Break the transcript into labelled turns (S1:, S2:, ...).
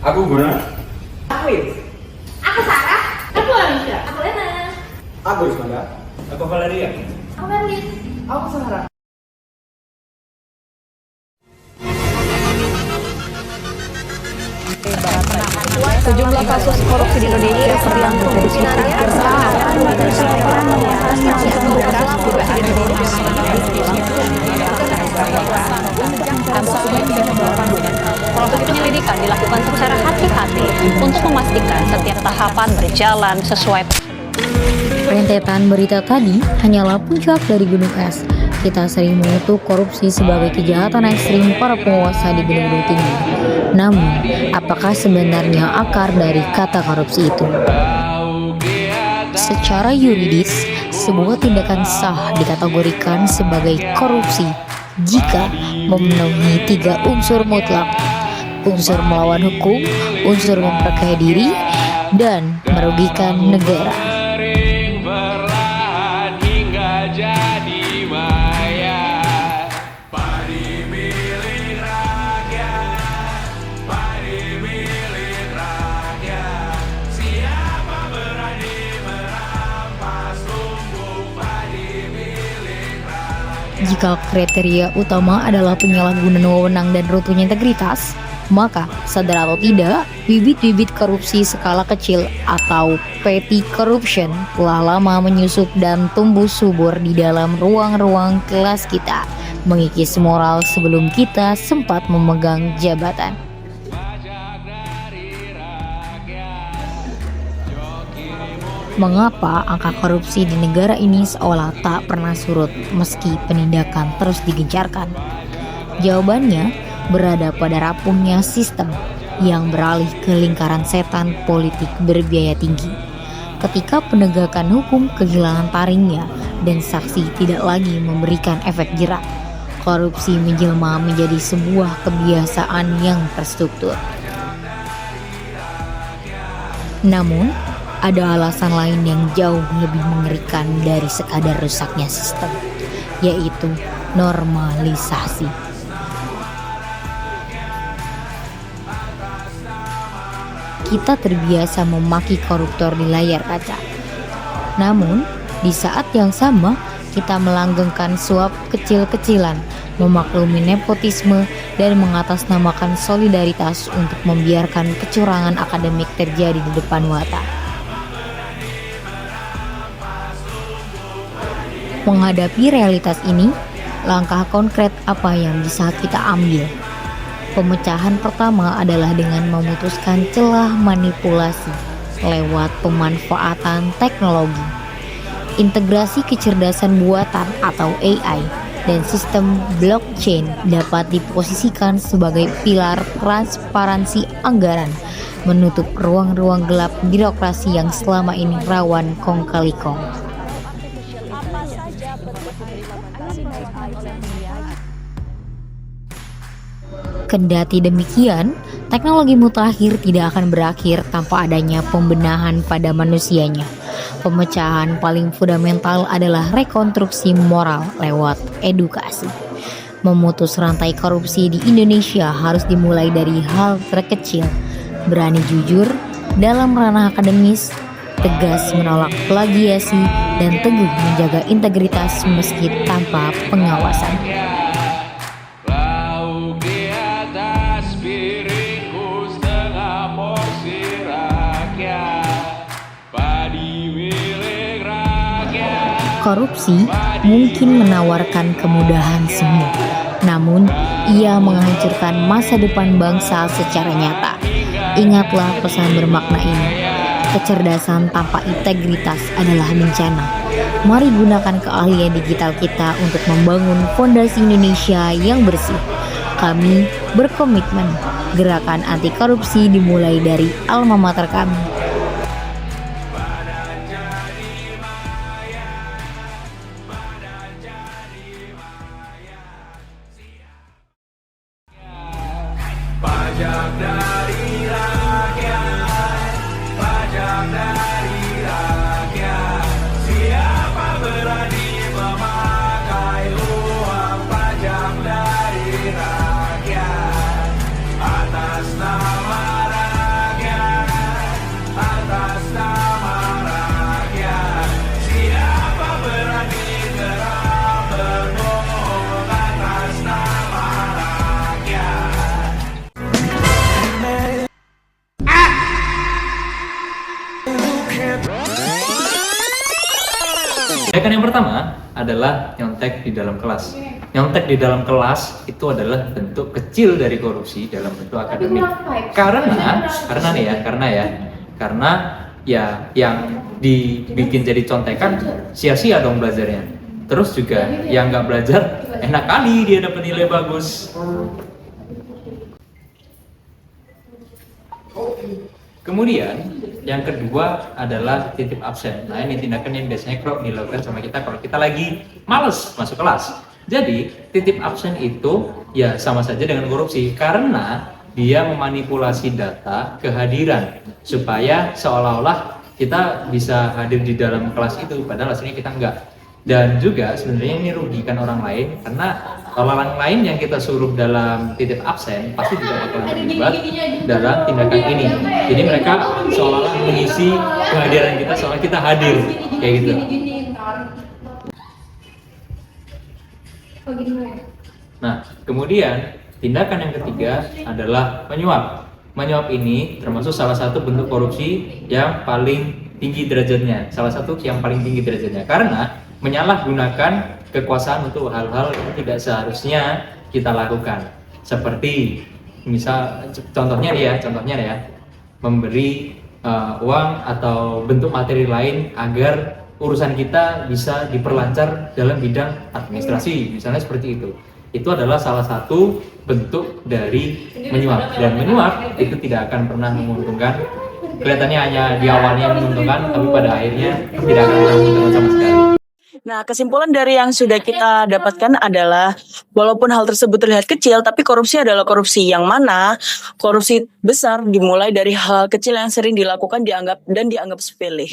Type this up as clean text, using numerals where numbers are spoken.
S1: Aku Guna.
S2: Aku Is.
S3: Aku Sarah. Aku Alicia. Aku Lena.
S1: Aku Ismanda.
S4: Aku Valeria.
S3: Aku Merlin.
S2: Aku Sarah.
S5: Sejumlah kasus korupsi di Indonesia yang menjadi hampir proses penyelidikan dilakukan secara hati-hati untuk memastikan setiap tahapan berjalan sesuai.
S6: Rentetan berita tadi hanyalah puncak dari gunung es. Kita sering mengutuk korupsi sebagai kejahatan ekstrim para penguasa di gunung-gunung tinggi. Namun, apakah sebenarnya akar dari kata korupsi itu? Secara yuridis, sebuah tindakan sah dikategorikan sebagai korupsi jika memenuhi 3 unsur mutlak: unsur melawan hukum, unsur memperkaya diri, dan merugikan negara. Jika kriteria utama adalah penyalahgunaan wewenang dan runtuhnya integritas, maka sadar atau tidak, bibit-bibit korupsi skala kecil atau petty corruption telah lama menyusup dan tumbuh subur di dalam ruang-ruang kelas kita, mengikis moral sebelum kita sempat memegang jabatan. Mengapa angka korupsi di negara ini seolah tak pernah surut meski penindakan terus digencarkan? Jawabannya berada pada rapuhnya sistem yang beralih ke lingkaran setan politik berbiaya tinggi. Ketika penegakan hukum kehilangan taringnya dan saksi tidak lagi memberikan efek jerak, korupsi menjelma menjadi sebuah kebiasaan yang terstruktur. Namun, ada alasan lain yang jauh lebih mengerikan dari sekadar rusaknya sistem, yaitu normalisasi. Kita terbiasa memaki koruptor di layar kaca. Namun, di saat yang sama, kita melanggengkan suap kecil-kecilan, memaklumi nepotisme, dan mengatasnamakan solidaritas untuk membiarkan kecurangan akademik terjadi di depan mata. Menghadapi realitas ini, langkah konkret apa yang bisa kita ambil? Pemecahan pertama adalah dengan memutuskan celah manipulasi lewat pemanfaatan teknologi. Integrasi kecerdasan buatan atau AI dan sistem blockchain dapat diposisikan sebagai pilar transparansi anggaran, menutup ruang-ruang gelap birokrasi yang selama ini rawan kong kali kong. Kendati demikian, teknologi mutakhir tidak akan berakhir tanpa adanya pembenahan pada manusianya. Pemecahan paling fundamental adalah rekonstruksi moral lewat edukasi. Memutus rantai korupsi di Indonesia harus dimulai dari hal terkecil: berani jujur dalam ranah akademis, tegas menolak plagiasi, dan teguh menjaga integritas meski tanpa pengawasan. Korupsi mungkin menawarkan kemudahan semu, namun ia menghancurkan masa depan bangsa secara nyata. Ingatlah pesan bermakna ini: kecerdasan tanpa integritas adalah bencana. Mari gunakan keahlian digital kita untuk membangun fondasi Indonesia yang bersih. Kami berkomitmen, gerakan anti korupsi dimulai dari alma mater kami.
S7: Pajak dari rakyat, pajak dari rakyat. Siapa berani memakai uang pajak dari rakyat atas nama rakyat?
S1: Tindakan yang pertama adalah nyontek di dalam kelas. Nyontek di dalam kelas itu adalah bentuk kecil dari korupsi dalam bentuk akademik. Karena ya yang dibikin jadi contekan sia-sia dong belajarnya. Terus juga yang nggak belajar enak kali dia dapat nilai bagus. Kemudian yang kedua adalah titip absen. Nah, ini tindakan yang biasanya kerap dilakukan sama kita kalau kita lagi males masuk kelas. Jadi titip absen itu ya sama saja dengan korupsi karena dia memanipulasi data kehadiran supaya seolah-olah kita bisa hadir di dalam kelas itu padahal aslinya kita enggak. Dan juga sebenarnya ini rugikan orang lain karena orang lain yang kita suruh dalam titip absen pasti juga akan terlibat dalam tindakan ini. Jadi mereka seolah-olah mengisi kehadiran kita seolah kita hadir kayak gitu. Nah, kemudian tindakan yang ketiga adalah menyuap. Menyuap ini termasuk salah satu bentuk korupsi yang paling tinggi derajatnya. Salah satu yang paling tinggi derajatnya karena menyalahgunakan kekuasaan untuk hal-hal yang tidak seharusnya kita lakukan. Seperti misal contohnya ya, memberi uang atau bentuk materi lain agar urusan kita bisa diperlancar dalam bidang administrasi, misalnya seperti itu. Itu adalah salah satu bentuk dari menyuap, dan menyuap itu tidak akan pernah menguntungkan. Kelihatannya hanya di awalnya menguntungkan, tapi pada akhirnya tidak akan pernah menguntungkan sama sekali.
S4: Nah, kesimpulan dari yang sudah kita dapatkan adalah walaupun hal tersebut terlihat kecil, tapi korupsi adalah korupsi yang mana korupsi besar dimulai dari hal kecil yang sering dilakukan dianggap sepele.